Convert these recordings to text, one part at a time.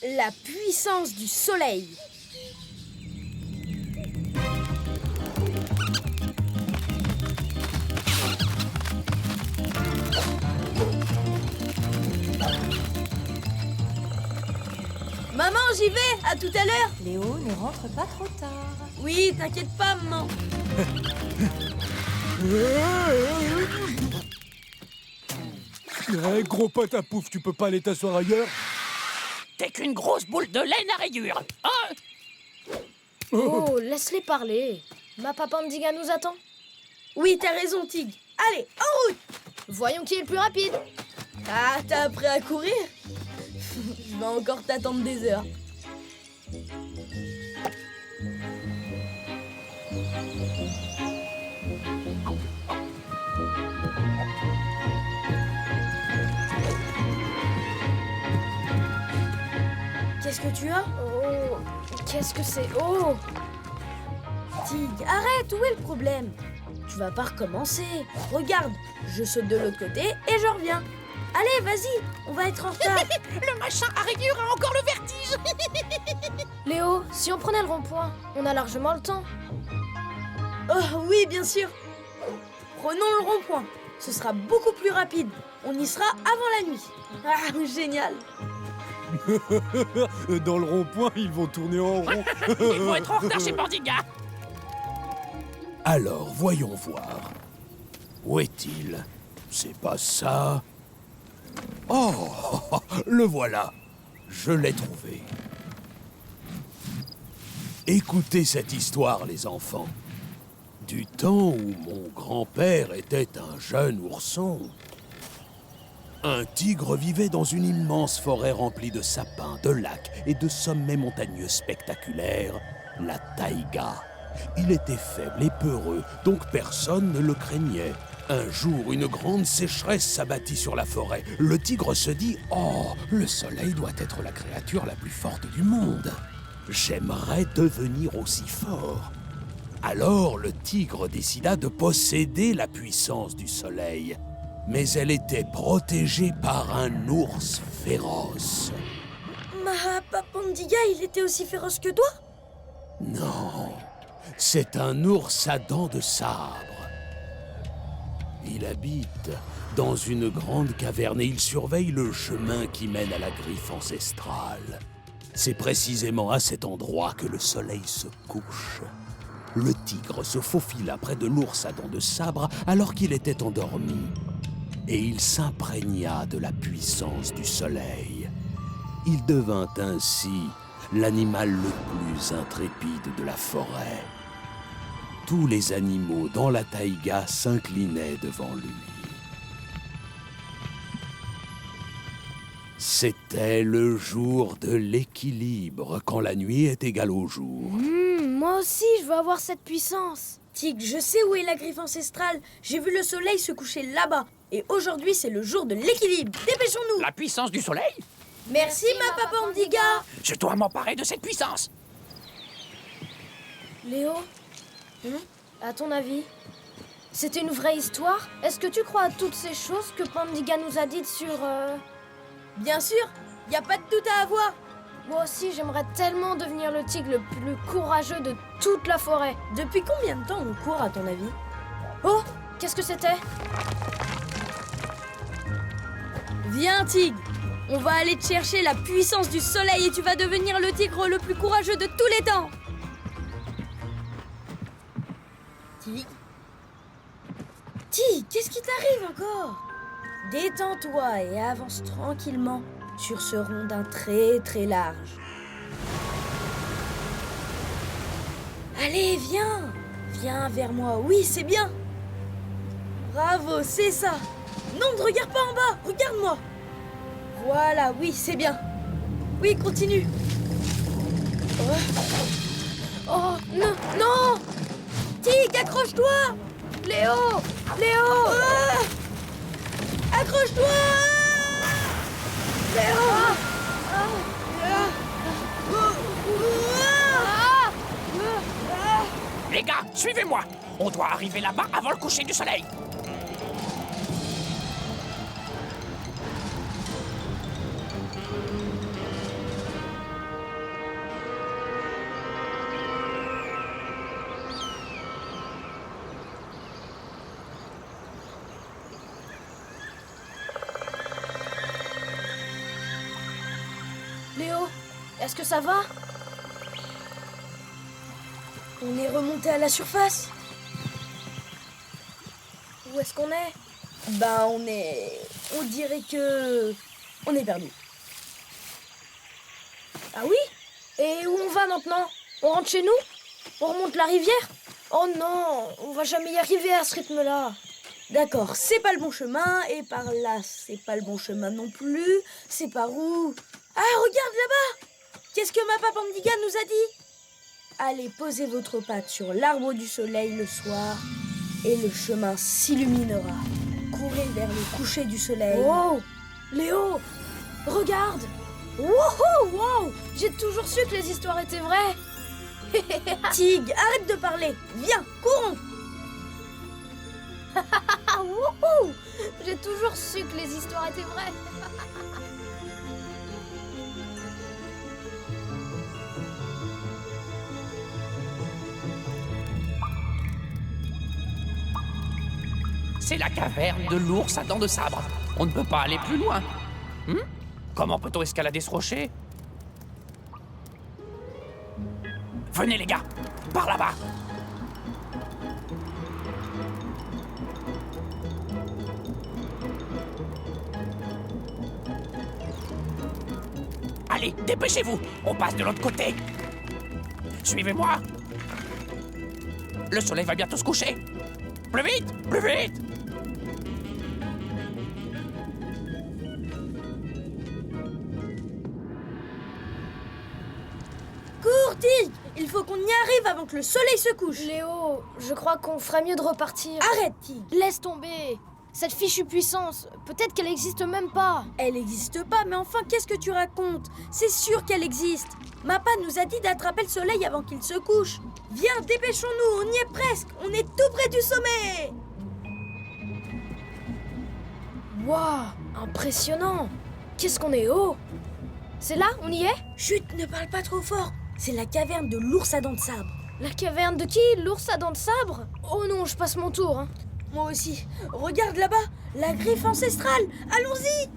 La puissance du soleil. Maman, j'y vais. À tout à l'heure. Léo, ne rentre pas trop tard. Oui, t'inquiète pas, maman. Gros pote à pouf, tu peux pas aller t'asseoir ailleurs? T'es qu'une grosse boule de laine à rayures, hein? Oh, laisse-les parler. Ma Papandiga nous attend. Oui, t'as raison, Tig. Allez, en route. Voyons qui est le plus rapide. Ah, t'as appris à courir? Je vais encore t'attendre des heures. Qu'est-ce que tu as? Oh, qu'est-ce que c'est? Oh! Tig, arrête, où est le problème? Tu vas pas recommencer. Regarde, je saute de l'autre côté et je reviens. Allez, vas-y, on va être en retard. Le machin à rayures a encore le vertige. Léo, si on prenait le rond-point, on a largement le temps. Oh oui, bien sûr. Prenons le rond-point. Ce sera beaucoup plus rapide. On y sera avant la nuit. Ah, génial. Dans le rond-point, ils vont tourner en rond. Ils vont être en retard chez Pandiga. Alors, voyons voir. Où est-il? C'est pas ça. Oh, le voilà. Je l'ai trouvé. Écoutez cette histoire, les enfants. Du temps où mon grand-père était un jeune ourson, un tigre vivait dans une immense forêt remplie de sapins, de lacs et de sommets montagneux spectaculaires, la taïga. Il était faible et peureux, donc personne ne le craignait. Un jour, une grande sécheresse s'abattit sur la forêt. Le tigre se dit « Oh, le soleil doit être la créature la plus forte du monde. J'aimerais devenir aussi fort. » Alors, le tigre décida de posséder la puissance du soleil. Mais elle était protégée par un ours féroce. Ma Papandiga, il était aussi féroce que toi? Non, c'est un ours à dents de sabre. Il habite dans une grande caverne et il surveille le chemin qui mène à la griffe ancestrale. C'est précisément à cet endroit que le soleil se couche. Le tigre se faufila près de l'ours à dents de sabre alors qu'il était endormi. Et il s'imprégna de la puissance du soleil. Il devint ainsi l'animal le plus intrépide de la forêt. Tous les animaux dans la taïga s'inclinaient devant lui. C'était le jour de l'équilibre, quand la nuit est égale au jour. Moi aussi, je veux avoir cette puissance. Tig, je sais où est la griffe ancestrale. J'ai vu le soleil se coucher là-bas. Et aujourd'hui, c'est le jour de l'équilibre. Dépêchons-nous. La puissance du soleil? Merci, ma Papandiga. Je dois m'emparer de cette puissance. Léo, à ton avis, c'était une vraie histoire? Est-ce que tu crois à toutes ces choses que Pandiga nous a dites sur... Bien sûr, y a pas de doute à avoir. Moi aussi, j'aimerais tellement devenir le tigre le plus courageux de toute la forêt. Depuis combien de temps on court, à ton avis? Oh, qu'est-ce que c'était? Viens, tigre. On va aller te chercher la puissance du soleil et tu vas devenir le tigre le plus courageux de tous les temps. Tig, qu'est-ce qui t'arrive encore? Détends-toi et avance tranquillement sur ce rondin très très large. Allez, viens! Viens vers moi, oui, c'est bien! Bravo, c'est ça! Non, ne regarde pas en bas, regarde-moi! Voilà, oui, c'est bien! Oui, continue! Oh, non, non! Tig, accroche-toi! Léo! Léo! Accroche-toi! Léo! Les gars, suivez-moi. On doit arriver là-bas avant le coucher du soleil. Léo, est-ce que ça va? On est remonté à la surface. Où est-ce qu'on est? Ben, on dirait que... on est perdu. Ah oui? Et où on va maintenant? On rentre chez nous? On remonte la rivière? Oh non, on va jamais y arriver à ce rythme-là. D'accord, c'est pas le bon chemin, et par là, c'est pas le bon chemin non plus. C'est par où? Ah, regarde là-bas! Qu'est-ce que Mappa Pandiga nous a dit? Allez poser votre patte sur l'arbre du soleil le soir, et le chemin s'illuminera. Courez vers le coucher du soleil. Oh! Léo! Regarde! Wow! Wow! J'ai toujours su que les histoires étaient vraies! Tig, arrête de parler! Viens, courons! Wouhou! J'ai toujours su que les histoires étaient vraies! C'est la caverne de l'ours à dents de sabre. On ne peut pas aller plus loin. Comment peut-on escalader ce rocher? Venez les gars, par là-bas. Allez, dépêchez-vous, on passe de l'autre côté. Suivez-moi. Le soleil va bientôt se coucher. Plus vite, plus vite. Cours, Tig! Il faut qu'on y arrive avant que le soleil se couche. Léo, je crois qu'on ferait mieux de repartir. Arrête, Tig! Laisse tomber. Cette fichue puissance, peut-être qu'elle n'existe même pas. Elle n'existe pas, mais enfin, qu'est-ce que tu racontes? C'est sûr qu'elle existe. Mappa nous a dit d'attraper le soleil avant qu'il se couche. Viens, dépêchons-nous, on y est presque. On est tout près du sommet. Waouh, impressionnant. Qu'est-ce qu'on est haut. C'est là, on y est? Chut, ne parle pas trop fort. C'est la caverne de l'ours à dents de sabre. La caverne de qui? L'ours à dents de sabre? Oh non, je passe mon tour. Hein. Moi aussi. Regarde là-bas, la griffe ancestrale. Allons-y.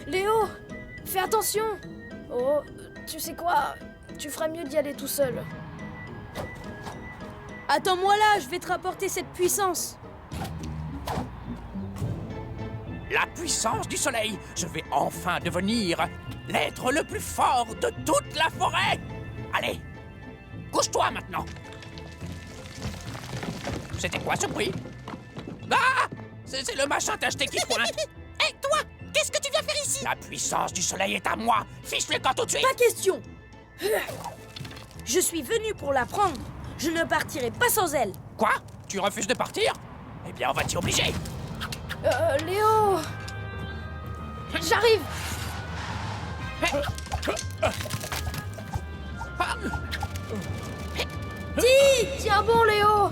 Léo, fais attention. Oh, tu sais quoi? Tu ferais mieux d'y aller tout seul. Attends-moi là, je vais te rapporter cette puissance. La puissance du soleil. Je vais enfin devenir l'être le plus fort de toute la forêt. Allez, couche-toi maintenant. C'était quoi ce bruit? Ah! C'est le machin tacheté qui pointe. Hé, toi! Qu'est-ce que tu viens faire ici? La puissance du soleil est à moi. Fiche le camp tout de suite. Pas question. Je suis venu pour la prendre. Je ne partirai pas sans elle. Quoi? Tu refuses de partir? Eh bien, on va t'y obliger. Léo! J'arrive! Tiens bon, Léo!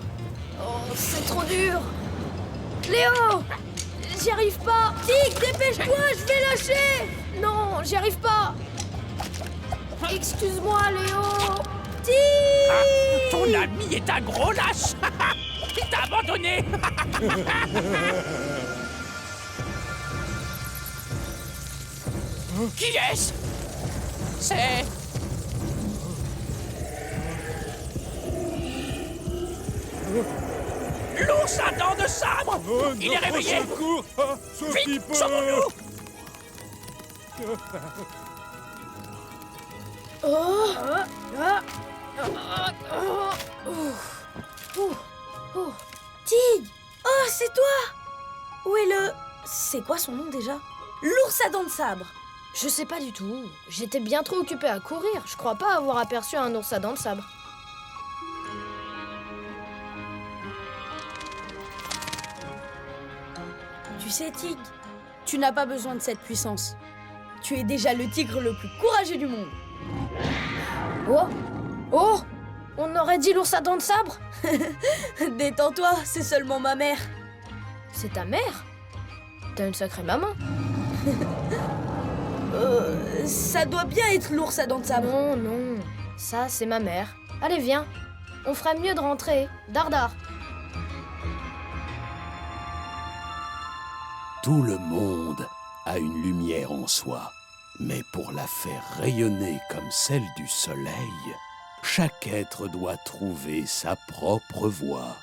Oh, c'est trop dur! Léo! J'y arrive pas! Tig, dépêche-toi, je vais lâcher! Non, j'y arrive pas! Excuse-moi, Léo! Tig! Ah, ton ami est un gros lâche. Il t'a abandonné. Qui est-ce? C'est... l'ours à dents de sabre. Oh, Il non, est réveillé. au secours. Ah, Sophie, Vite, sauvons-nous. Tig! Oh, c'est toi! Où est le... C'est quoi son nom déjà? L'ours à dents de sabre. Je sais pas du tout. J'étais bien trop occupée à courir. Je crois pas avoir aperçu un ours à dents de sabre. Tu sais, Tig, tu n'as pas besoin de cette puissance. Tu es déjà le tigre le plus courageux du monde. Oh! Oh! On aurait dit l'ours à dents de sabre? Détends-toi, c'est seulement ma mère. C'est ta mère? T'as une sacrée maman. Ça doit bien être l'ours à dents de sabre. Non, non. Ça, c'est ma mère. Allez, viens. On ferait mieux de rentrer. Dardar. Tout le monde a une lumière en soi, mais pour la faire rayonner comme celle du soleil, chaque être doit trouver sa propre voie.